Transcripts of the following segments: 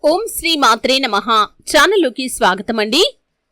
ఓం శ్రీ మాత్రే నమః. ఛానల్లోకి స్వాగతమండి.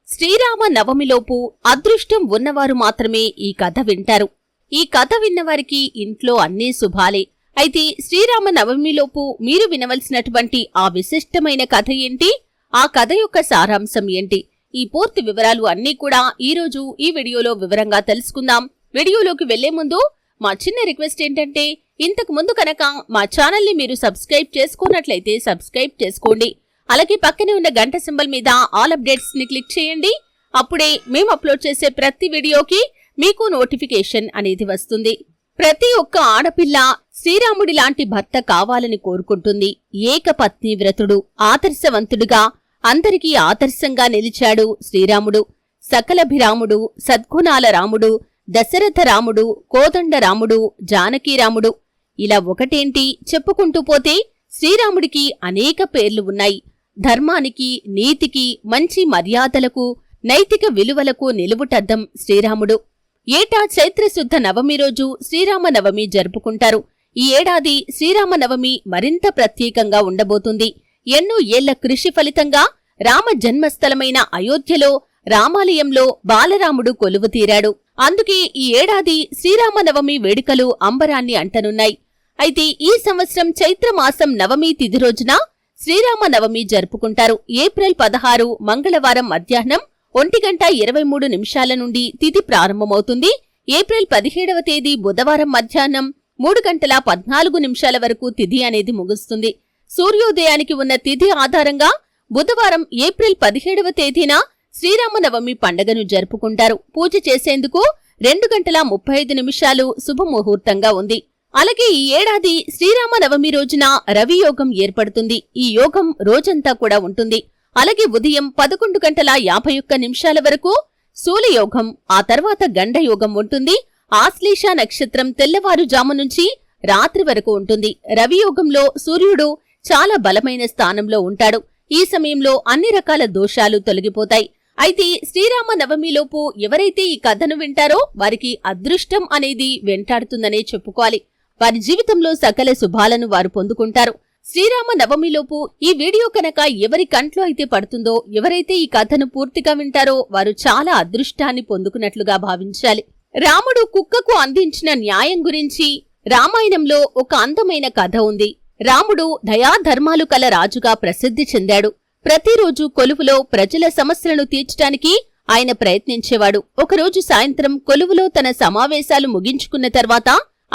శ్రీరామ నవమిలోపు అదృష్టం ఉన్నవారు మాత్రమే ఈ కథ వింటారు. ఈ కథ విన్నవారికి ఇంట్లో అన్నీ శుభాలే. అయితే శ్రీరామ నవమిలోపు మీరు వినవలసినటువంటి ఆ విశిష్టమైన కథ ఏంటి, ఆ కథ యొక్క సారాంశం ఏంటి, ఈ పూర్తి వివరాలు అన్నీ కూడా ఈరోజు ఈ వీడియోలో వివరంగా తెలుసుకుందాం. వీడియోలోకి వెళ్లే ముందు మా చిన్న రిక్వెస్ట్ ఏంటంటే, ఇంతకు ముందు కనుక మా ఛానల్ ని మీరు సబ్స్క్రైబ్ చేసుకున్నట్లయితే సబ్స్క్రైబ్ చేసుకోండి. అలాగే పక్కనే ఉన్న గంట సింబల్ మీద ఆల్ అప్డేట్స్ ని క్లిక్ చేయండి. అప్పుడే మేము అప్లోడ్ చేసే ప్రతి వీడియోకి మీకు నోటిఫికేషన్ అనేది వస్తుంది. ప్రతి ఒక్క ఆడపిల్ల శ్రీరాముడి లాంటి భర్త కావాలని కోరుకుంటుంది. ఏకపత్ని వ్రతుడు, ఆదర్శవంతుడుగా అందరికీ ఆదర్శంగా నిలిచాడు శ్రీరాముడు. సకలభిరాముడు, సద్గుణాల రాముడు, దశరథ రాముడు, కోదండ రాముడు, జానకీ రాముడు, ఇలా ఒకటేంటి చెప్పుకుంటూ పోతే శ్రీరాముడికి అనేక పేర్లు ఉన్నాయి. ధర్మానికి, నీతికి, మంచి మర్యాదలకు, నైతిక విలువలకు నిలువుటద్దం శ్రీరాముడు. ఏటా చైత్రశుద్ధ నవమి రోజు శ్రీరామనవమి జరుపుకుంటారు. ఈ ఏడాది శ్రీరామనవమి మరింత ప్రత్యేకంగా ఉండబోతుంది. ఎన్నో ఏళ్ల కృషి ఫలితంగా రామ జన్మస్థలమైన అయోధ్యలో రామాలయంలో బాలరాముడు కొలువు తీరాడు. అందుకే ఈ ఏడాది శ్రీరామనవమి వేడుకలు అంబరాన్ని అంటనున్నాయి. అయితే ఈ సంవత్సరం చైత్రమాసం నవమి తిథి రోజున శ్రీరామనవమి జరుపుకుంటారు. ఏప్రిల్ 16 మంగళవారం మధ్యాహ్నం 1:23 నుండి తిథి ప్రారంభమవుతుంది. ఏప్రిల్ 17వ తేదీ బుధవారం మధ్యాహ్నం 3:14 వరకు తిథి అనేది ముగుస్తుంది. సూర్యోదయానికి ఉన్న తిథి ఆధారంగా బుధవారం ఏప్రిల్ 17వ తేదీన శ్రీరామనవమి పండుగను జరుపుకుంటారు. పూజ చేసేందుకు 2:35 శుభముహూర్తంగా ఉంది. అలాగే ఈ ఏడాది శ్రీరామనవమి రోజున రవి యోగం ఏర్పడుతుంది. ఈ యోగం రోజంతా కూడా ఉంటుంది. అలాగే ఉదయం 11:51 వరకు శూలయోగం, ఆ తర్వాత గండయోగం ఉంటుంది. ఆశ్లేష నక్షత్రం తెల్లవారుజాము నుంచి రాత్రి వరకు ఉంటుంది. రవియోగంలో సూర్యుడు చాలా బలమైన స్థానంలో ఉంటాడు. ఈ సమయంలో అన్ని రకాల దోషాలు తొలగిపోతాయి. అయితే శ్రీరామనవమిలోపు ఎవరైతే ఈ కథను వింటారో వారికి అదృష్టం అనేది వెంటాడుతుందనే చెప్పుకోవాలి. వారి జీవితంలో సకల శుభాలను వారు పొందుకుంటారు. శ్రీరామనవమిలోపు ఈ వీడియో కనుక ఎవరి కంట్లో అయితే పడుతుందో, ఎవరైతే ఈ కథను పూర్తిగా వింటారో వారు చాలా అదృష్టాన్ని పొందుకున్నట్లుగా భావించాలి. రాముడు కుక్కకు అందించిన న్యాయం గురించి రామాయణంలో ఒక అందమైన కథ ఉంది. రాముడు దయాధర్మాలు కల రాజుగా ప్రసిద్ధి చెందాడు. ప్రతిరోజు కొలువులో ప్రజల సమస్యలను తీర్చడానికి ఆయన ప్రయత్నించేవాడు. ఒకరోజు సాయంత్రం కొలువులో తన సమావేశాలు ముగించుకున్న తర్వాత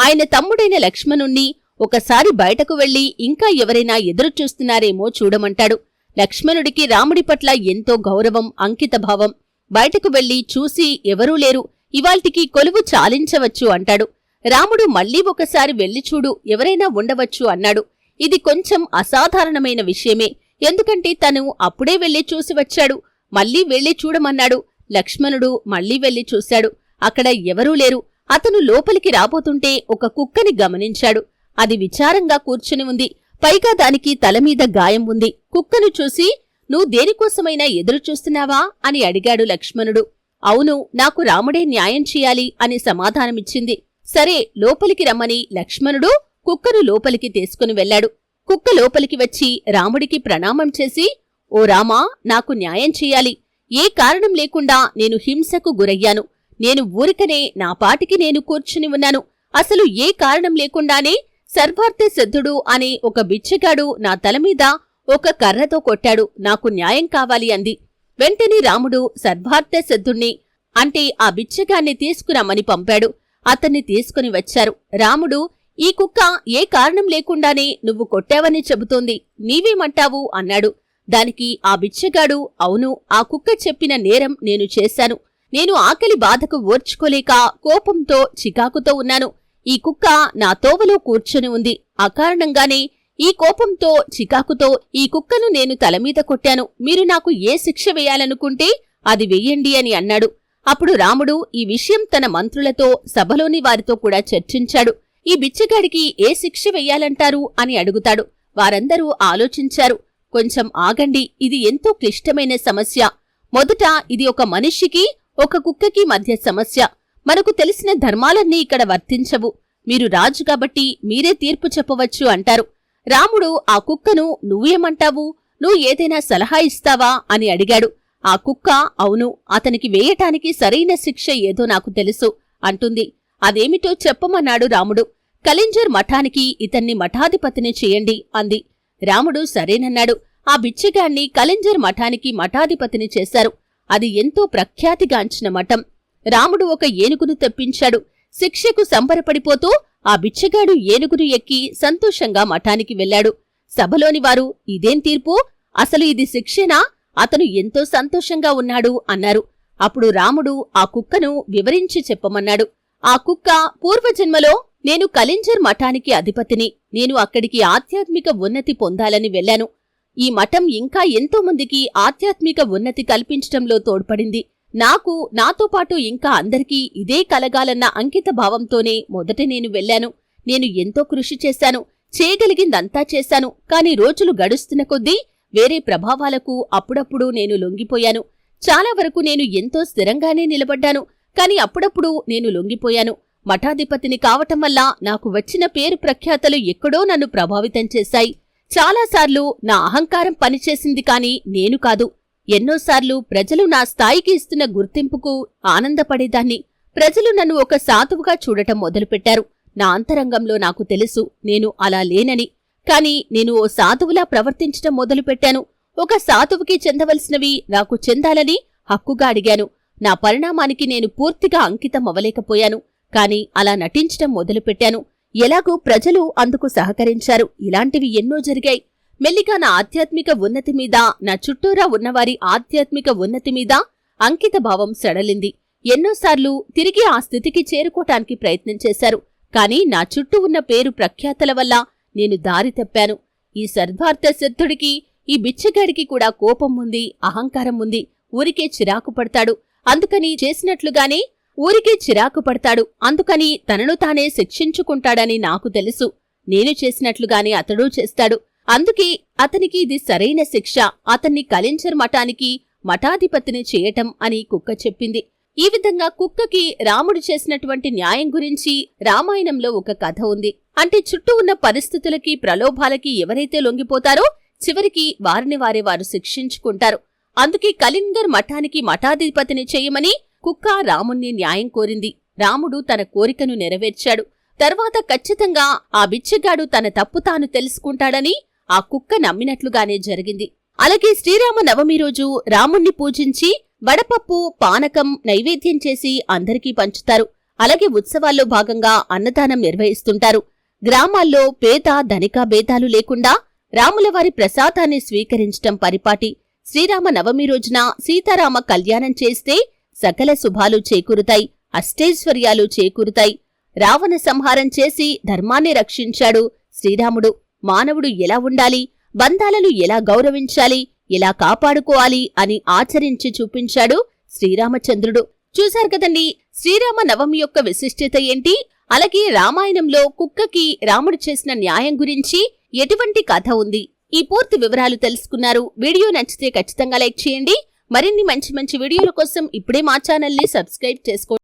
ఆయన తమ్ముడైన లక్ష్మణుణ్ణి ఒకసారి బయటకు వెళ్లి ఇంకా ఎవరైనా ఎదురుచూస్తున్నారేమో చూడమంటాడు. లక్ష్మణుడికి రాముడి పట్ల ఎంతో గౌరవం, అంకితభావం. బయటకు వెళ్లి చూసి ఎవరూ లేరు, ఇవాల్టికి కొలువు చాలించవచ్చు అంటాడు. రాముడు మళ్లీ ఒకసారి వెళ్లి చూడు, ఎవరైనా ఉండవచ్చు అన్నాడు. ఇది కొంచెం అసాధారణమైన విషయమే, ఎందుకంటే తను అప్పుడే వెళ్లి చూసి వచ్చాడు. మళ్లీ వెళ్లి చూడమన్నాడు. లక్ష్మణుడు మళ్లీ వెళ్లి చూశాడు. అక్కడ ఎవరూ లేరు. అతను లోపలికి రాబోతుంటే ఒక కుక్కని గమనించాడు. అది విచారంగా కూర్చుని ఉంది. పైగా దానికి తలమీద గాయం ఉంది. కుక్కను చూసి, నువ్వు దేనికోసమైనా ఎదురుచూస్తున్నావా అని అడిగాడు లక్ష్మణుడు. అవును, నాకు రాముడే న్యాయం చెయ్యాలి అని సమాధానమిచ్చింది. సరే, లోపలికి రమ్మని లక్ష్మణుడు కుక్కను లోపలికి తీసుకుని వెళ్లాడు. కుక్క లోపలికి వచ్చి రాముడికి ప్రణామం చేసి, ఓ రామా, నాకు న్యాయం చెయ్యాలి. ఏ కారణం లేకుండా నేను హింసకు గురయ్యాను. నేను ఊరికనే నా పాటికి నేను కూర్చుని ఉన్నాను. అసలు ఏ కారణం లేకుండానే సర్వార్థ సిద్ధుడు అనే ఒక బిచ్చగాడు నా తలమీద ఒక కర్రతో కొట్టాడు. నాకు న్యాయం కావాలి అంది. వెంటనే రాముడు సర్వార్థ సిద్ధుణ్ణి అంటే ఆ బిచ్చగాన్ని తీసుకురమ్మని పంపాడు. అతన్ని తీసుకుని వచ్చారు. రాముడు, ఈ కుక్క ఏ కారణం లేకుండానే నువ్వు కొట్టావని చెబుతోంది, నీవేమంటావు అన్నాడు. దానికి ఆ బిచ్చగాడు, అవును, ఆ కుక్క చెప్పిన నేరం నేను చేశాను. నేను ఆకలి బాధకు ఓర్చుకోలేక కోపంతో చికాకుతో ఉన్నాను. ఈ కుక్క నా తోవలో కూర్చుని ఉంది. అకారణంగానే ఈ కోపంతో చికాకుతో ఈ కుక్కను నేను తలమీద కొట్టాను. మీరు నాకు ఏ శిక్ష వేయాలనుకుంటే అది వెయ్యండి అని అన్నాడు. అప్పుడు రాముడు ఈ విషయం తన మంత్రులతో, సభలోని వారితో కూడా చర్చించాడు. ఈ బిచ్చగాడికి ఏ శిక్ష వెయ్యాలంటారు అని అడుగుతాడు. వారందరూ ఆలోచించారు. కొంచెం ఆగండి, ఇది ఎంతో క్లిష్టమైన సమస్య. మొదట ఇది ఒక మనిషికి ఒక కుక్కకి మధ్య సమస్య. మనకు తెలిసిన ధర్మాలన్నీ ఇక్కడ వర్తించవు. మీరు రాజు కాబట్టి మీరే తీర్పు చెప్పవచ్చు అంటారు. రాముడు ఆ కుక్కను, నువ్వేమంటావు, నువ్వు ఏదైనా సలహా ఇస్తావా అని అడిగాడు. ఆ కుక్క అవును, అతనికి వేయటానికి సరైన శిక్ష ఏదో నాకు తెలుసు అంటుంది. అదేమిటో చెప్పమన్నాడు రాముడు. కలింజర్ మఠానికి ఇతన్ని మఠాధిపతిని చేయండి అంది. రాముడు సరేనన్నాడు. ఆ బిచ్చగాణ్ణి కలింజర్ మఠానికి మఠాధిపతిని చేశారు. అది ఎంతో ప్రఖ్యాతిగాంచిన మఠం. రాముడు ఒక ఏనుగును తెప్పించాడు. శిక్షకు సంబరపడిపోతూ ఆ బిచ్చగాడు ఏనుగును ఎక్కి సంతోషంగా మఠానికి వెళ్లాడు. సభలోని వారు ఇదేం తీర్పు, అసలు ఇది శిక్షేనా? అతను ఎంతో సంతోషంగా ఉన్నాడు అన్నారు. అప్పుడు రాముడు ఆ కుక్కను వివరించి చెప్పమన్నాడు. ఆ కుక్క పూర్వజన్మలో నేను కలింజర్ మఠానికి అధిపతిని, నేను అక్కడికి ఆధ్యాత్మిక ఉన్నతి పొందాలని వెళ్లాను. ఈ మఠం ఇంకా ఎంతో మందికి ఆధ్యాత్మిక ఉన్నతి కల్పించటంలో తోడ్పడింది. నాకు, నాతో పాటు ఇంకా అందరికీ ఇదే కలగాలన్న అంకిత భావంతోనే మొదట నేను వెళ్లాను. నేను ఎంతో కృషి చేశాను, చేయగలిగిందంతా చేశాను. కాని రోజులు గడుస్తున్న కొద్దీ వేరే ప్రభావాలకు అప్పుడప్పుడు నేను లొంగిపోయాను. చాలా వరకు నేను ఎంతో స్థిరంగానే నిలబడ్డాను, కాని అప్పుడప్పుడు నేను లొంగిపోయాను. మఠాధిపతిని కావటం వల్ల నాకు వచ్చిన పేరు ప్రఖ్యాతలు ఎక్కడో నన్ను ప్రభావితం చేశాయి. చాలాసార్లు నా అహంకారం పనిచేసింది కాని నేను కాదు. ఎన్నోసార్లు ప్రజలు నా స్థాయికి ఇస్తున్న గుర్తింపుకు ఆనందపడేదాన్ని. ప్రజలు నన్ను ఒక సాధువుగా చూడటం మొదలుపెట్టారు. నా అంతరంగంలో నాకు తెలుసు నేను అలా లేనని. కాని నేను ఓ సాధువులా ప్రవర్తించటం మొదలుపెట్టాను. ఒక సాధువుకి చెందవలసినవి నాకు చెందాలని హక్కుగా అడిగాను. నా పరిణామానికి నేను పూర్తిగా అంకితం అవ్వలేకపోయాను. కాని అలా నటించటం మొదలుపెట్టాను. ఎలాగూ ప్రజలు అందుకు సహకరించారు. ఇలాంటివి ఎన్నో జరిగాయి. మెల్లిగా నా ఆధ్యాత్మిక ఉన్నతి మీద, నా చుట్టూరా ఉన్నవారి ఆధ్యాత్మిక ఉన్నతి మీద అంకిత భావం సడలింది. ఎన్నోసార్లు తిరిగి ఆ స్థితికి చేరుకోటానికి ప్రయత్నం చేశారు. కాని నా చుట్టూ ఉన్న పేరు ప్రఖ్యాతల వల్ల నేను దారి తప్పాను. ఈ సద్వార్థ సిద్ధుడికి, ఈ బిచ్చగాడికి కూడా కోపం ఉంది, అహంకారం ఉంది. ఊరికే చిరాకు పడతాడు. అందుకని చేసినట్లుగానే ఊరికే చిరాకు పడతాడు. అందుకని తనను తానే శిక్షించుకుంటాడని నాకు తెలుసు. నేను చేసినట్లుగానే అతడూ చేస్తాడు. అందుకే అతనికి ఇది సరైన శిక్ష, అతన్ని కలింజర్ మఠానికి మఠాధిపతిని చేయటం అని కుక్క చెప్పింది. ఈ విధంగా కుక్కకి రాముడు చేసినటువంటి న్యాయం గురించి రామాయణంలో ఒక కథ ఉంది. అంటే చుట్టూ ఉన్న పరిస్థితులకి, ప్రలోభాలకి ఎవరైతే లొంగిపోతారో చివరికి వారిని వారు శిక్షించుకుంటారు. అందుకే కలింగర్ మఠానికి మఠాధిపతిని చేయమని కుక్క రాముణ్ణి న్యాయం కోరింది. రాముడు తన కోరికను నెరవేర్చాడు. తర్వాత ఖచ్చితంగా ఆ బిచ్చగాడు తన తప్పు తాను తెలుసుకుంటాడని ఆ కుక్క నమ్మినట్లుగానే జరిగింది. అలాగే శ్రీరామ నవమి రోజు రాముణ్ణి పూజించి వడపప్పు, పానకం నైవేద్యం చేసి అందరికీ పంచుతారు. అలాగే ఉత్సవాల్లో భాగంగా అన్నదానం నిర్వహిస్తుంటారు. గ్రామాల్లో పేద ధనిక భేదాలు లేకుండా రాములవారి ప్రసాదాన్ని స్వీకరించటం పరిపాటి. శ్రీరామ నవమి రోజున సీతారామ కళ్యాణం చేస్తే సకల శుభాలు చేకూరుతాయి, అష్టైశ్వర్యాలు చేకూరుతాయి. రావణ సంహారం చేసి ధర్మాన్ని రక్షించాడు శ్రీరాముడు. మానవుడు ఎలా ఉండాలి, బంధాలను ఎలా గౌరవించాలి, ఎలా కాపాడుకోవాలి అని ఆచరించి చూపించాడు శ్రీరామచంద్రుడు. చూశారు కదండి శ్రీరామ నవమి యొక్క విశిష్టత ఏంటి. అలాగే రామాయణంలో కుక్కకి రాముడు చేసిన న్యాయం గురించి ఎటువంటి కథ ఉంది. ఈ పూర్తి వివరాలు తెలుసుకున్నారు. వీడియో నచ్చితే ఖచ్చితంగా లైక్ చేయండి. మరిన్ని మంచి మంచి వీడియోల కోసం ఇప్పుడే మా ఛానల్ని సబ్స్క్రైబ్ చేసుకోండి.